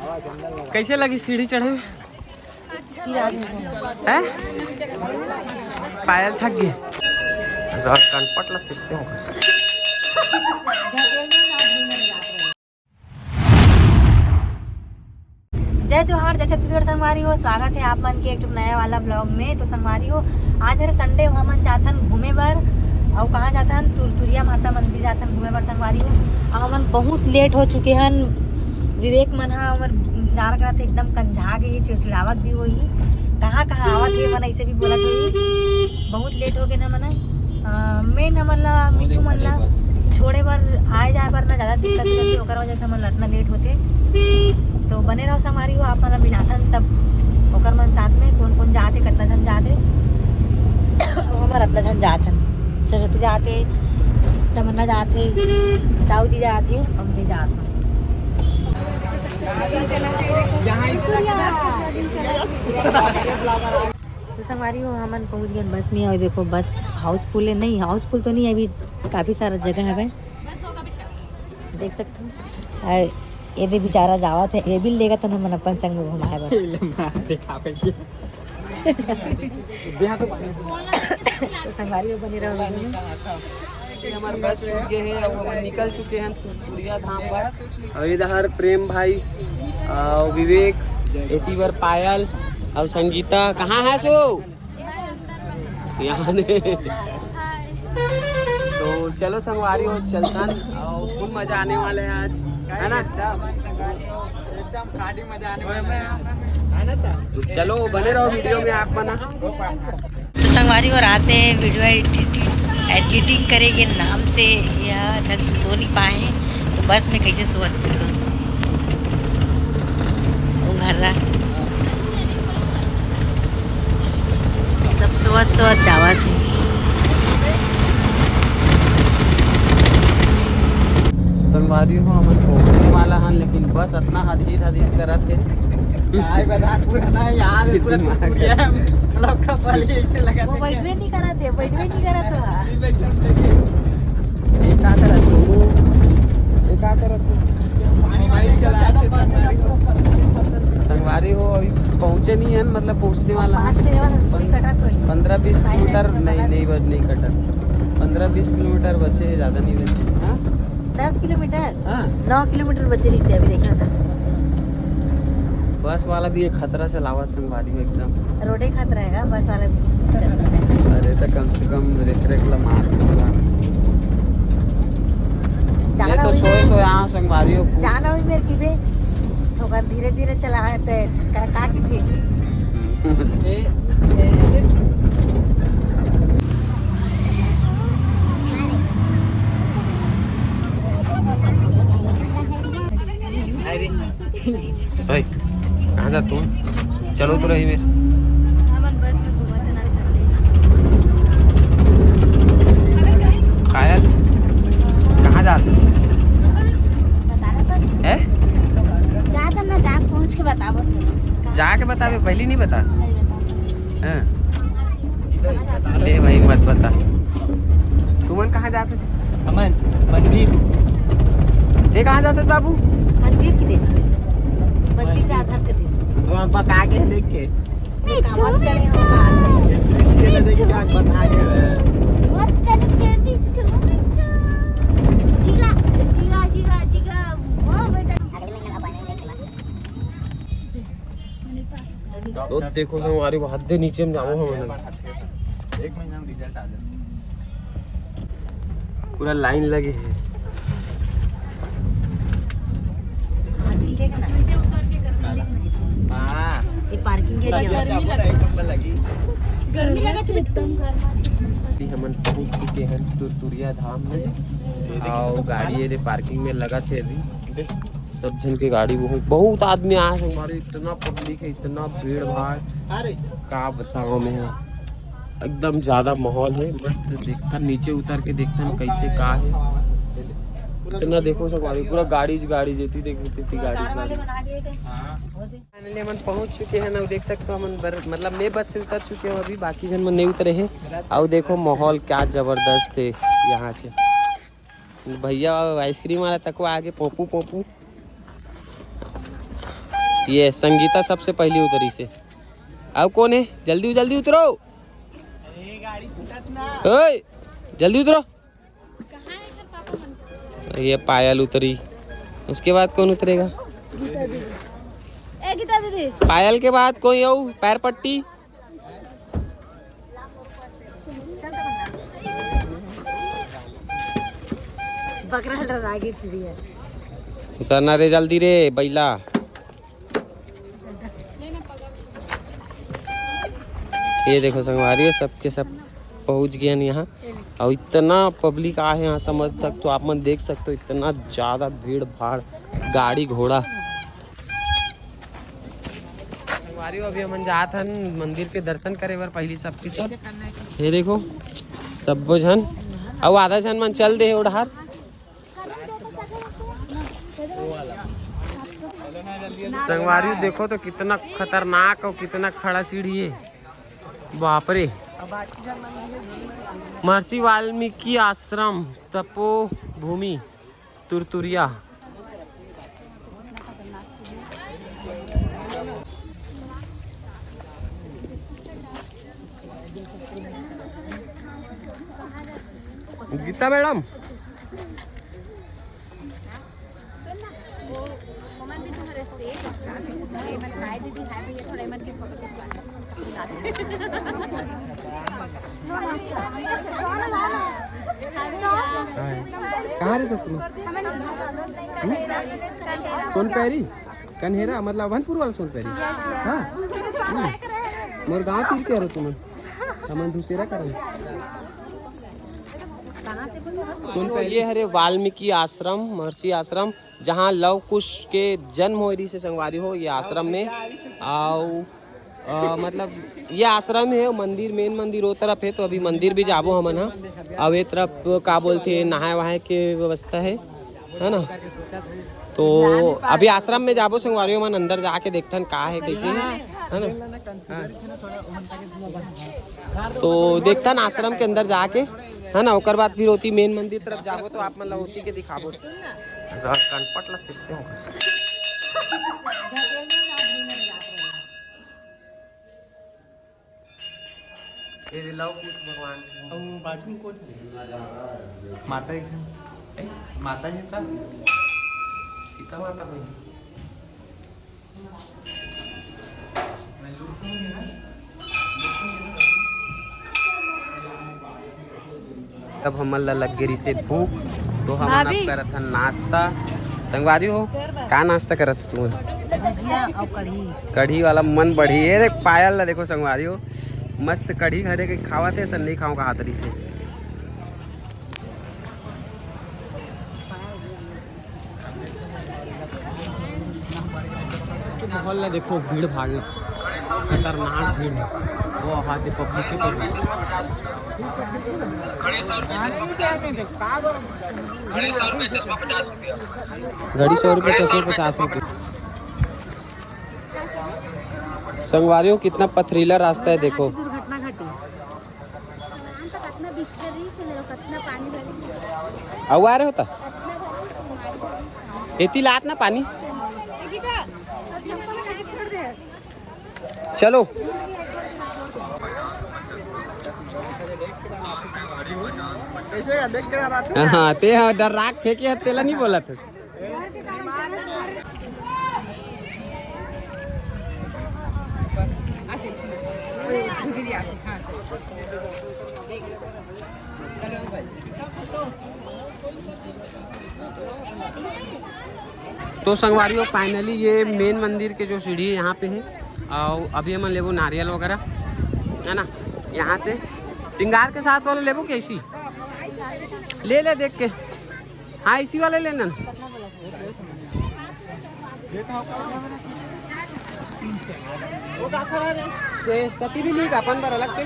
कैसे लगी सीढ़ी चढ़े में? अच्छा पायल थक गए कनपट सीखते हो। जय जोहार, जय छत्तीसगढ़ संगवारी हो। स्वागत है आप मन के एक नया वाला ब्लॉग में। तो संगवारी हो, आज हर संडे हमन जाथन घूमे बर। और कहाँ जाथन? तुरतुरिया माता मंदिर जाथन घूमे बर संगवारी हो। हमन बहुत लेट हो चुके हन। विवेक मन हमर इंतजार करत एकदम कंझा गए, चिड़चिड़ावत भी होई। कहाँ कहाँ आवत है मन ऐसे भी बोलत होई। बहुत लेट हो गए ना मन। मेन हमन ला मिट्टू मन ला छोड़े बर आए जाए बर ना ज़्यादा दिक्कत होती, ओकर वजह से हमन इतना लेट होते। तो बने रहो संगवारी हो, आप मन मिलाथन सब ओकर मन साथ में कौन कौन जाते, कितना जन जाते। हमर इतना जन जाथन, सरस्वती जाते, तमन्ना जाते, ताऊ जी जाते, अम्मी जाते। तो संगवारी हो हमन पहुंच गए बस में। और देखो बस हाउसफुल है, नहीं हाउसफुल तो नहीं, अभी काफ़ी सारा जगह है, देख सकते हो। ये दे बेचारा जावत है, ये भी लेगा तो हम अपन संग में घुमाए बर। तो संगवारी हो बने रहो वीडियो में। हमारे बस छूट गए हैं और हम निकल चुके हैं तुरतुरिया धाम पर। और इधर प्रेम भाई और विवेक, एतीवर पायल और संगीता कहाँ है सो? यहाँ ने। तो चलो संगवारी हो चलतन और फुल मजा आने वाले हैं आज, है ना? एकदम खाड़ी मजा आने वाला है ना? तो चलो बने रहो वीडियो में आप बना। तो संगवारी हो रात में वीडियो एडिटिंग करेंगे नाम से या ढंग से सो नहीं पाए हैं। तो बस में कैसे सोत घर रहा सब सोत जावत है। संगवारी हो हम पहुंचने वाला हैं, लेकिन बस इतना हदीर करत है। वो बैठवे नहीं करत है, बैठवे नहीं करत है। एक का करत हो, एक का करत हो। संगवारी हो अभी पहुंचे नहीं है, मतलब पहुंचने वाला है। 15-20 किलोमीटर नहीं कटत। 15-20 किलोमीटर बचे है, ज़्यादा नहीं बचे। 10 किलोमीटर 9 किलोमीटर बचे रही से अभी देखा था। बस वाला भी एक खतरा से लावा संगवारी हो, एकदम रोडे खतरा है बस वाला। अरे तो कम से कम रेख ला मार ये तो सोए यहाँ संगवारी हो जाना हुई मेरे की बे थोड़ा धीरे धीरे चला है तो का की थी। कहाँ जा तुम? चलो तो रही मेरे बस में घूमते ना कायल कहाँ जाते है? जाता ना जा पहुँच के बताबो। जाके बतावे, पहले नहीं बता। हाँ ले भाई मत बता। तुमन कहाँ जाते थे? अमन मंदिर। ये कहाँ जाते थे बाबू? मंदिर की देख मंदिर जाता थे वहाँ पका के देख के कामत चले हम दृश्य देख के आग बता के तो देखो हमारे हाथ दे नीचे में जाओ हम 1 महीना में रिजल्ट आ जाता है। पूरा लाइन लगी है। हाँ ये पार्किंग एरिया गर्मी हम पहुंच चुके हैं तुरतुरिया धाम में। और गाड़ी ये पार्किंग में लगा थे अभी सब जन के गाड़ी बहुत आदमी आए हैं हमारे। इतना पब्लिक है, इतना भीड़ भाड़ का बताओ मैं। एकदम ज्यादा माहौल है, मस्त देखता नीचे उतर के देखता कैसे का है। इतना देखो सब पूरा गाड़ी जेती देखती गाड़ी। फाइनली हम पहुंच चुके हैं ना, देख सकते हो हम मतलब मैं बस से उतर चुके हैं, अभी बाकी जन नहीं उतरे हैं। और देखो माहौल क्या जबरदस्त है यहाँ के। भैया आइसक्रीम वाला तक आगे पोपू ये संगीता सबसे पहली उतरी से। अब कौन है? जल्दी जल्दी उतरो। अरे गाड़ी छूटत ना। ओए जल्दी उतरो। ये पायल उतरी, उसके बाद कौन उतरेगा? गीता दीदी। पायल के बाद कोई हो? पैर पट्टी। बकरा डरा गई थी है। उतरना रे जल्दी रे बैला। ये देखो संगवारी सबके सब पहुंच गए यहाँ और इतना पब्लिक आए यहाँ, समझ सकते हो आप मन, देख सकते हो इतना ज़्यादा भीड़ भाड़, गाड़ी घोड़ा। संगवारी अभी हम जात हन मंदिर के दर्शन करे बर पहली सबके सब। ये देखो सब जन और आधा जन मन चल दे उड़ार। संगवारी देखो तो कितना खतरनाक और कितना खड़ा सीढ़ी है, बाप रे। महर्षि वाल्मीकि आश्रम तपो भूमि तुरतुरिया। गीता मैडम कहाँ रे? तो तुम सोनपैरी कन्हेरा मतलब अभनपुर वाला सोनपैरी। हाँ मोर गाँव तीर के रो तुम हम दूसरा कर सोनपैरी हरे वाल्मीकि आश्रम, महर्षि आश्रम, जहाँ लव कुश के जन्म हो रही से संगवारी हो ये आश्रम में। और मतलब ये आश्रम है, मंदिर मेन मंदिर वो तरफ है, तो अभी मंदिर भी जाबो हमन हा। अब ये तरफ का बोलते नहाए वहाए के व्यवस्था है ना। तो अभी आश्रम में जाबो संगवारी मन, अंदर जाके देखथन का है कैसे है ना। तो देखथन आश्रम के अंदर जाके है ना, ओकर बाद फिर होती मेन मंदिर तरफ जाबो तो आप मन ला होती के दिखाबो। कनपट ला सीखते हो ये लव कुश भगवान बाजू में कौन माता माता जी का सीता माता भाई। तब हम लग गई से भूख, तो हम अब करत हन नाश्ता। संगवारी हो का नाश्ता करत तुम? भजिया और कढ़ी। कढ़ी वाला मन बढ़ी है। देख पायल ला देखो संगवारी हो, मस्त कढ़ी घरे के खावत है, सन नहीं खाऊं का हाथरी से। माहौल ला देखो, भीड़ भाड़ खतरनाक भीड़ है वो हाथ पब्लिक के घड़ी 100 रुपये, चश्मे 50 रुपये। संगवारियों कितना पथरीला रास्ता है देखो। दुर्घटना घटी। अवारे होता इतनी लात ना पानी। चलो हाँ ते डर राख फेंके तेला नहीं बोला था। तो संगवारियों फाइनली ये मेन मंदिर के जो सीढ़ी है यहाँ पे है, और अभी हम लेबो नारियल वगैरह है ना। यहाँ से श्रृंगार के साथ वाला लेबो कि ऐसी ले ले देख के। हाँ इसी वाले लेना। सती भी ली अपन पर अलग से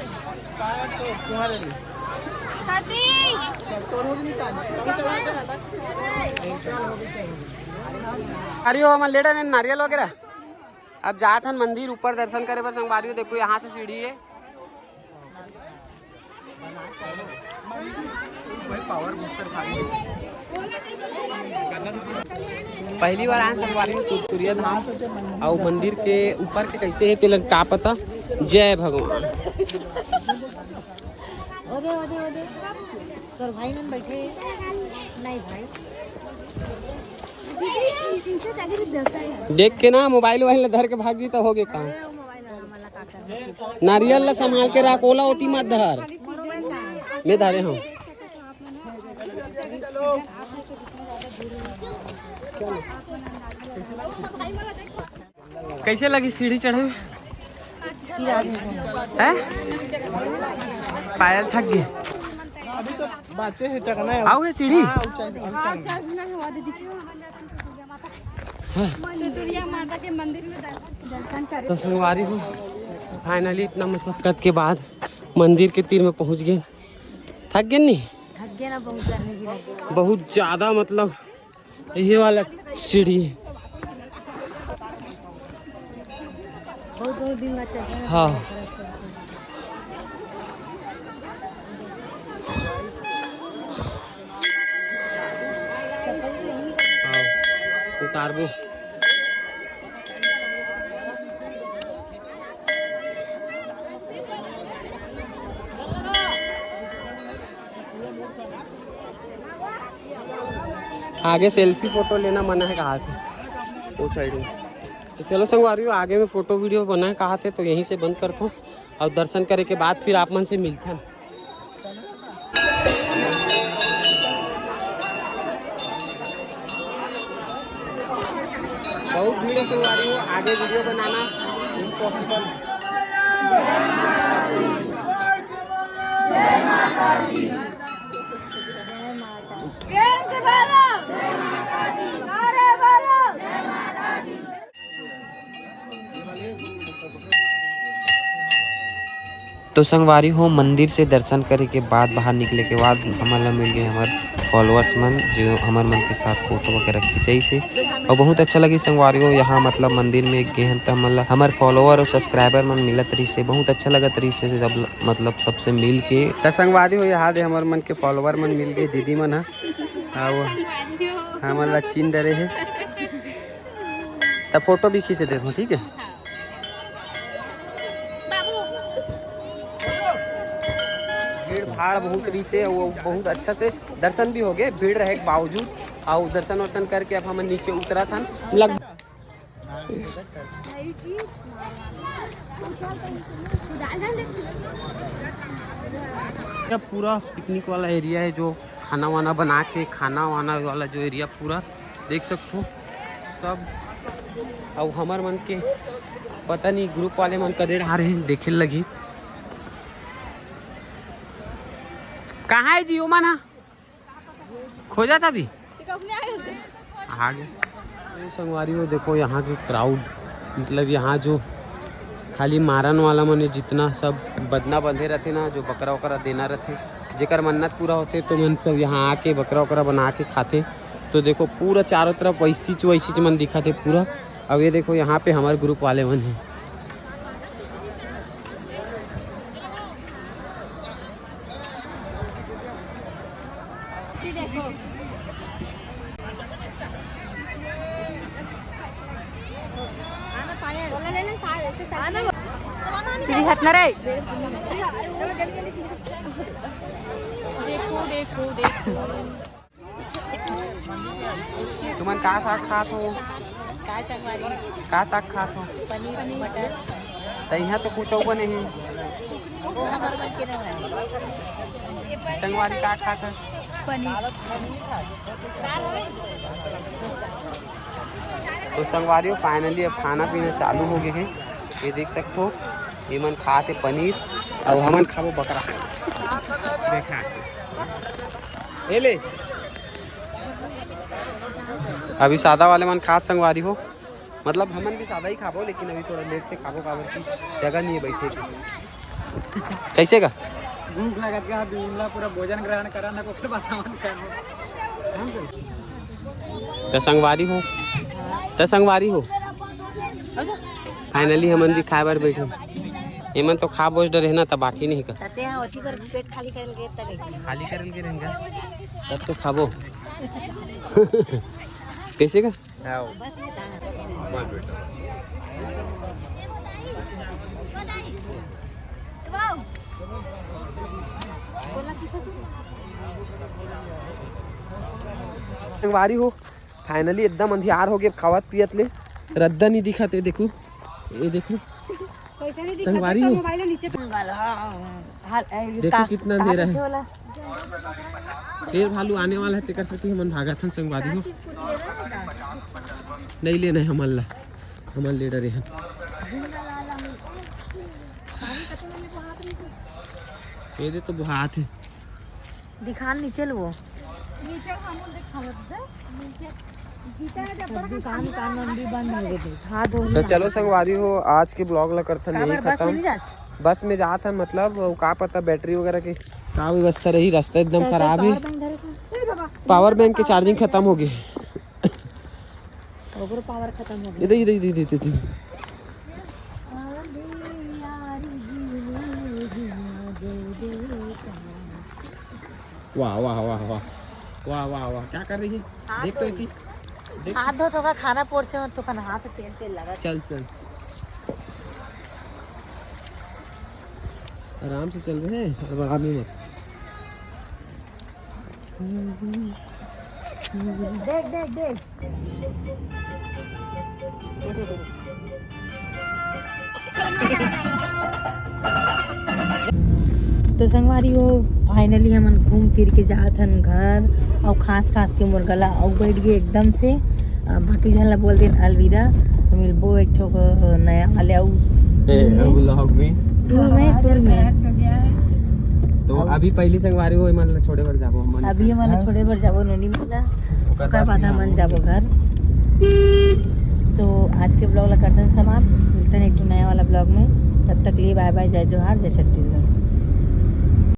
अरे हो हम लेडा ने नारियल वगैरह। अब जात हन मंदिर ऊपर दर्शन करे पर संगवारियों देखो यहाँ से सीढ़ी है। पावर बूस्टर पहली बार आए संगवारी हो तुरतुरिया धाम और मंदिर के ऊपर के कैसे है तिलन का पता। जय भगवान। ओदे ओदे ओदे तोर भाई मन बैठे नहीं भाई देख के ना मोबाइल वाइल धर के भाग जी तो हो गए कहाँ। नारियल ला संभाल के रख, ओला होती मत धर। मैं धरे हूँ। कैसे लगी सीढ़ी चढ़े में? पायल थक गए। आओ है सीढ़ी। तो संगवारी हो फाइनली इतना मशक्कत के बाद मंदिर के तीर में पहुंच गए। थक गए नहीं? थक गए ना बहुत गर्मी भी लगी। बहुत ज्यादा मतलब ये वाला सीढ़ी है। बहुत दिन बाद चढ़ रहे हैं। हाँ उतारबो। आगे सेल्फी फोटो लेना मना है कहा थे उस साइड में। तो चलो संगवारी हो आगे में फोटो वीडियो बना है कहा थे तो यहीं से बंद करता हूँ और दर्शन करे के बाद फिर आप मन से मिलते हैं। बहुत भीड़ है संगवारी हो, आगे वीडियो बनाना इम्पॉसिबल है। तो संगवारी हो मंदिर से दर्शन करे के बाद बाहर निकले के बाद हमारा मिल गए हमारे फॉलोअर्स मन जो हमारे मन के साथ फोटो वगैरह खिंचाई से और बहुत अच्छा लगी संगवारी हो। यहाँ मतलब मंदिर में गए तो मतलब हमारे फॉलोअर और सब्सक्राइबर मन मिलत रही से बहुत अच्छा लगत रही से जब मतलब सबसे मिल के। तो संगवारी हो यहाँ दे हमारे मन के फॉलोअर मन मिल गए दीदी मन है वो हमारा चीन डरे है तब फोटो भी खींच देता हूँ ठीक है। भीड़ भाड़ बहुत रही से वो बहुत अच्छा से दर्शन भी हो गए भीड़ रहे के बावजूद और दर्शन वर्शन करके अब हम नीचे उतरा था लग पूरा पिकनिक वाला एरिया है जो खाना वाना बना के खाना वाना वाला जो एरिया पूरा देख सकते हो सब। और हमार मन के पता नहीं ग्रुप वाले मन कदेड़ आ रहे हैं देखे लगी। कहाँ है जी ओमा ना खोजा था अभी आ गए। संगवारी हो देखो यहाँ के क्राउड मतलब यहाँ जो खाली मारन वाला मन जितना सब बदना बंधे रहते ना जो बकरा वकरा देना रहते जेकर मन्नत पूरा होते तो मन सब यहाँ आके बकरा वकरा बना के खाते। तो देखो पूरा चारों तरफ वैसी मन दिखाते पूरा। अब ये देखो यहाँ पे हमारे ग्रुप वाले मन हैं। तुमन का साग खात हो? का साग खात हो? पनीर मटर तो यहाँ तो कुछ बने हैं वो हमारे मन के नहीं है। संगवारी का खात है? पनीर तो संगवारी फाइनली अब खाना पीना चालू हो गए हैं। ये देख सकते हो ये मन खाते पनीर और हमन खाबो बकरा। देखा ये ले अभी सादा वाले मन खास संगवारी हो मतलब हमन भी सादा ही खाबो लेकिन अभी थोड़ा लेट से खाबो काबर की जगह नहीं है बैठे की। कैसे का भूख लगा के पूरा भोजन ग्रहण कराना को फिर बतावन तो संगवारी हो फाइनली हमन भी खाए बार बैठे एमन तो खा बोझ डरे ना तब बाठी नहीं का पेट खाली करल के रहेंगे तब तो खाबो कैसे का बस में जाना माल बेटा संगवारी हो फाइनली एकदम अंधियार हो गए खावत पियत ले रद्दा नहीं दिखते देखो ये देखो संगवारी हो देखो कितना दे रहा है शेर भालू आने वाला है तेकर से हमन भागत हन संगवारी हो नहीं लेना है हमन ले डरे हैं ये दे तो बुहात है दिखान नीचे लो वो दुकान का मंडी बंद हो गई हाथ धो तो चलो संगवारी हो आज के ब्लॉग ला करथन यही खत्म बस में जात हन मतलब वो का पता बैटरी वगैरह के का व्यवस्था रही रास्ता एकदम खराब है पावर बैंक के चार्जिंग खत्म हो गई पावर खत्म हो गई इधर वाह वाह वाह वाह वाह वाह वाह क्या कर रही है देख तो इतनी हाथ धो तो का खाना पोर से मत तो खाना हाथ पे तेल लगा चल आराम से चल रहे हैं आराम में मत देख तो संगवारी हो फाइनली हमन घूम फिर के जात हन घर और खास के मोर गला और बैठ गए एकदम से बाकी झन ला बोल दिन अलविदा मिलबो एक ठो नया वाले ब्लॉग में टूर में तो अभी पहली संगवारी हो मतलब छोड़े बर जाबो हमन अभी हमन छोड़े बर जाबो नोनी मिला ओकर बाद हमन जाबो घर तो आज के ब्लॉग ला करते हैं समाप्त मिलते हैं एक नया वाला ब्लॉग में तब तक लिए बाय बाय जय जोहार जय छत्तीसगढ़।